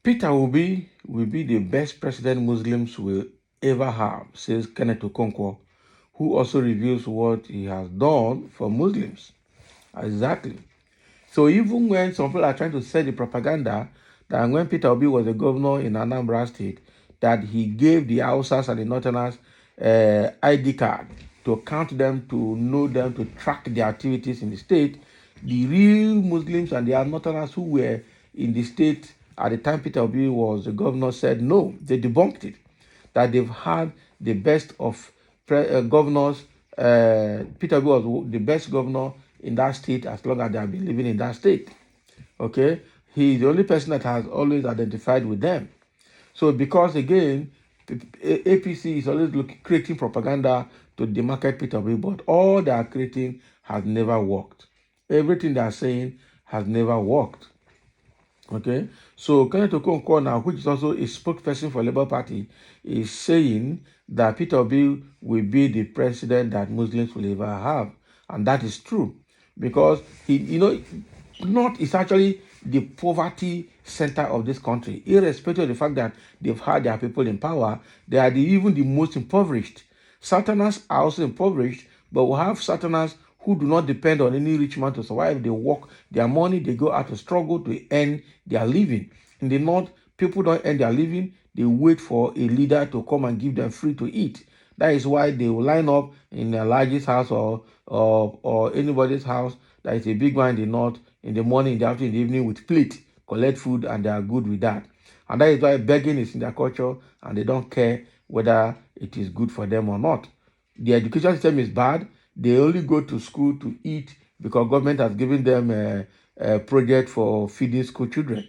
Peter Obi will be the best president Muslims will ever have, says Kenneth Okonkwo, who also reveals what he has done for Muslims. Exactly. So even when some people are trying to sell the propaganda that when Peter Obi was the governor in Anambra State, that he gave the Hausas and the Northerners ID card to count them, to know them, to track their activities in the state, the real Muslims and the Northerners who were in the state at the time Peter Obi was the governor said no, they debunked it, that they've had the best of governors. Peter Obi was the best governor in that state as long as they have been living in that state. Okay, he's the only person that has always identified with them. So because again, APC is always creating propaganda to demarcate Peter Obi, but all they are creating has never worked. Everything they are saying has never worked. Okay, so Kenneth Okonkwo now, which is also a spokesperson for Labour Party, is saying that Peter Obi will be the president that Muslims will ever have, and that is true because North is actually the poverty center of this country, irrespective of the fact that they've had their people in power. They are even the most impoverished. Southerners are also impoverished, but we have Southerners who do not depend on any rich man to survive. They work their money, they go out to struggle to earn their living. In the North, people don't earn their living. They wait for a leader to come and give them free to eat. That is why they will line up in their largest house or anybody's house that is a big one in the North in the morning, in the afternoon, in the evening with plate, collect food, and they are good with that. And that is why begging is in their culture, and they don't care whether it is good for them or not. The education system is bad. They only go to school to eat because government has given them a project for feeding school children.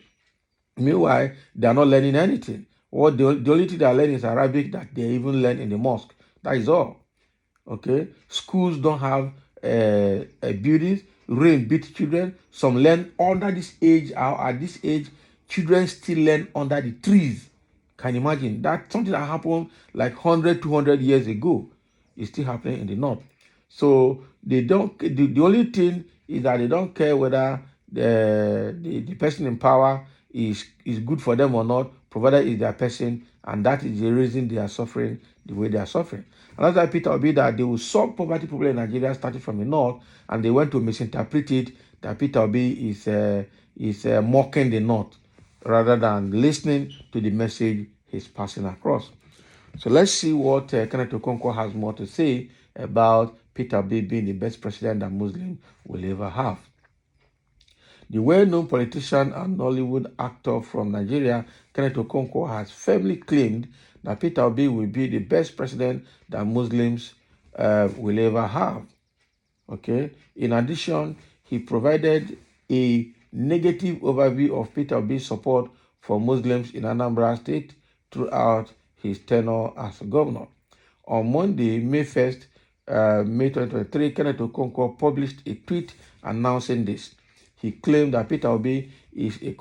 Meanwhile, they are not learning anything. What the only thing they are learning is Arabic that they even learn in the mosque. That is all. Okay, schools don't have buildings. Rain beat children. Some learn under this age. At this age, children still learn under the trees. Can you imagine that? Something that happened like 100, 200 years ago is still happening in the North. So they don't. The only thing is that they don't care whether the person in power is good for them or not, provided it's their person, and that is the reason they are suffering the way they are suffering. And that's why Peter Obi that they will solve poverty problem in Nigeria starting from the North, and they went to misinterpret it that Peter Obi is mocking the North rather than listening to the message he's passing across. So let's see what Kenneth Okonkwo has more to say about Peter Obi being the best president that Muslim will ever have. The well-known politician and Nollywood actor from Nigeria, Kenneth Okonkwo, has firmly claimed that Peter Obi will be the best president that Muslims will ever have. Okay. In addition, he provided a negative overview of Peter Obi's support for Muslims in Anambra State throughout his tenure as governor. On Monday, May 1st, May 2023, Kenneth Okonkwo published a tweet announcing this. He claimed that Peter Obi is a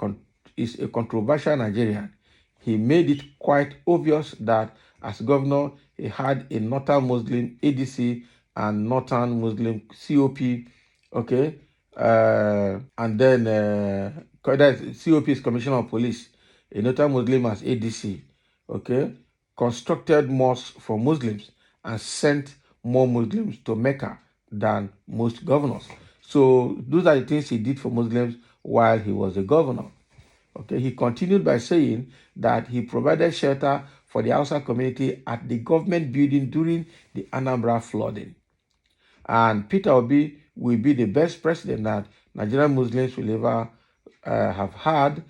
controversial Nigerian. He made it quite obvious that as governor, he had a Northern Muslim ADC and Northern Muslim COP, okay? And then COP is Commissioner of Police, a Northern Muslim as ADC, okay? Constructed mosques for Muslims and sent more Muslims to Mecca than most governors. So those are the things he did for Muslims while he was a governor. Okay, he continued by saying that he provided shelter for the Hausa community at the government building during the Anambra flooding. And Peter Obi will be the best president that Nigerian Muslims will ever have had,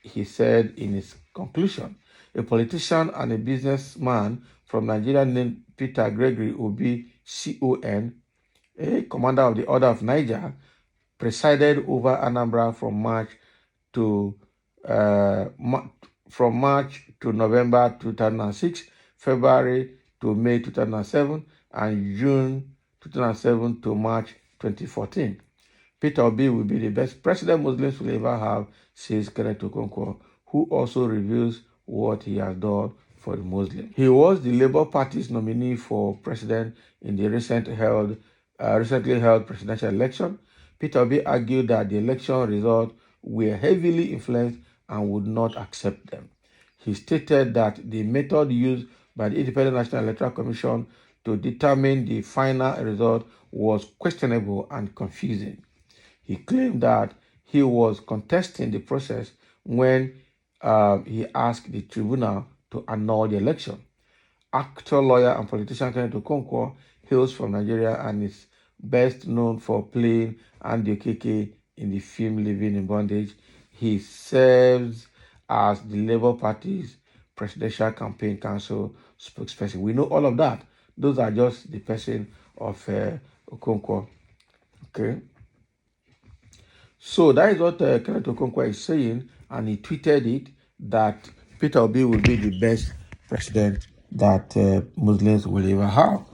he said in his conclusion. A politician and a businessman from Nigeria named Peter Gregory Obi, CON, a commander of the Order of Niger, presided over Anambra from March to November 2006, February to May 2007, and June 2007 to March 2014. Peter Obi will be the best president Muslims will ever have, says Kenneth Okonkwo, who also reveals what he has done for the Muslims. He was the Labour Party's nominee for president in the recent held recently held presidential election, Peter Obi argued that the election results were heavily influenced and would not accept them. He stated that the method used by the Independent National Electoral Commission to determine the final result was questionable and confusing. He claimed that he was contesting the process when he asked the tribunal to annul the election. Actor, lawyer, and politician Kenneth Okonkwo hails from Nigeria and is best known for playing Andy Okeke in the film Living in Bondage. He serves as the Labour Party's Presidential Campaign Council spokesperson. We know all of that. Those are just the person of Okonkwo. Okay. So that is what Kenneth Okonkwo is saying, and he tweeted it that Peter Obi will be the best president that Muslims will ever have.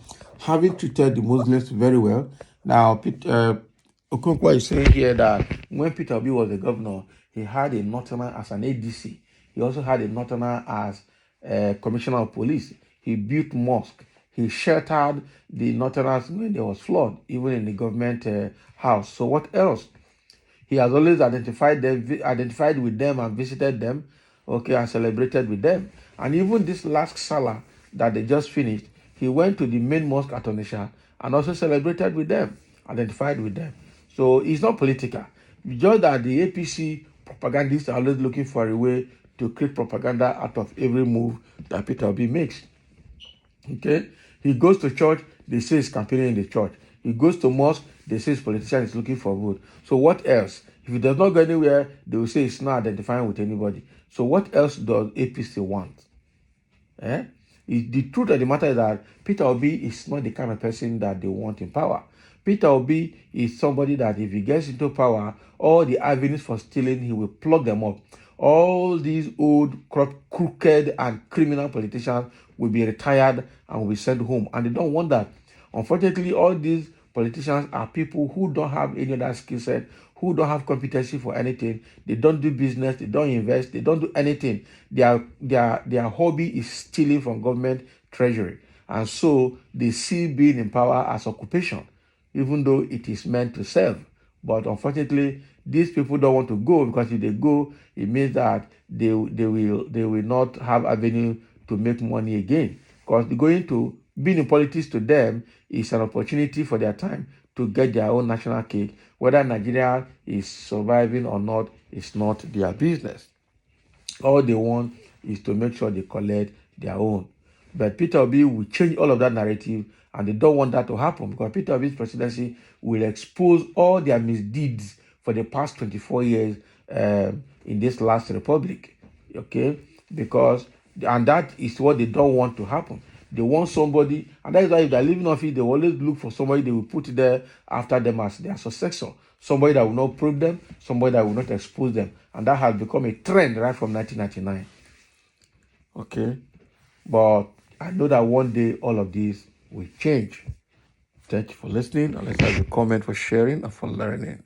Having treated the Muslims very well, now Okonkwo is saying here that when Peter Obi was the governor, he had a northerner as an ADC. He also had a northerner as commissioner of police. He built mosque. He sheltered the northerners when there was flood, even in the government house. So what else? He has always identified with them and visited them, okay, and celebrated with them. And even this last Salah that they just finished, he went to the main mosque at Onisha and also celebrated with them, identified with them. So it's not political. Just that the APC propagandists are always looking for a way to create propaganda out of every move that Peter Obi makes. Okay? He goes to church, they say he's campaigning in the church. He goes to mosque, they say his politician is looking for vote. So what else? If he does not go anywhere, they will say he's not identifying with anybody. So what else does APC want? The truth of the matter is that Peter Obi is not the kind of person that they want in power. Peter Obi is somebody that if he gets into power, all the avenues for stealing, he will plug them up. All these old, crooked, and criminal politicians will be retired and will be sent home. And they don't want that. Unfortunately, all these politicians are people who don't have any other skill set, who don't have competency for anything. They don't do business, they don't invest, they don't do anything. Their hobby is stealing from government treasury. And so they see being in power as occupation, even though it is meant to serve. But unfortunately, these people don't want to go, because if they go, it means that they will not have avenue to make money again. Because going to being in politics to them is an opportunity for their time to get their own national cake. Whether Nigeria is surviving or not is not their business. All they want is to make sure they collect their own. But Peter Obi will change all of that narrative, and they don't want that to happen, because Peter Obi's presidency will expose all their misdeeds for the past 24 years in this last republic. Okay? And that is what they don't want to happen. They want somebody, and that is why if they're leaving office, they always look for somebody they will put there after them as their successor. Somebody that will not probe them, somebody that will not expose them. And that has become a trend right from 1999. Okay? But I know that one day all of this will change. Thank you for listening, and let's have a comment for sharing and for learning.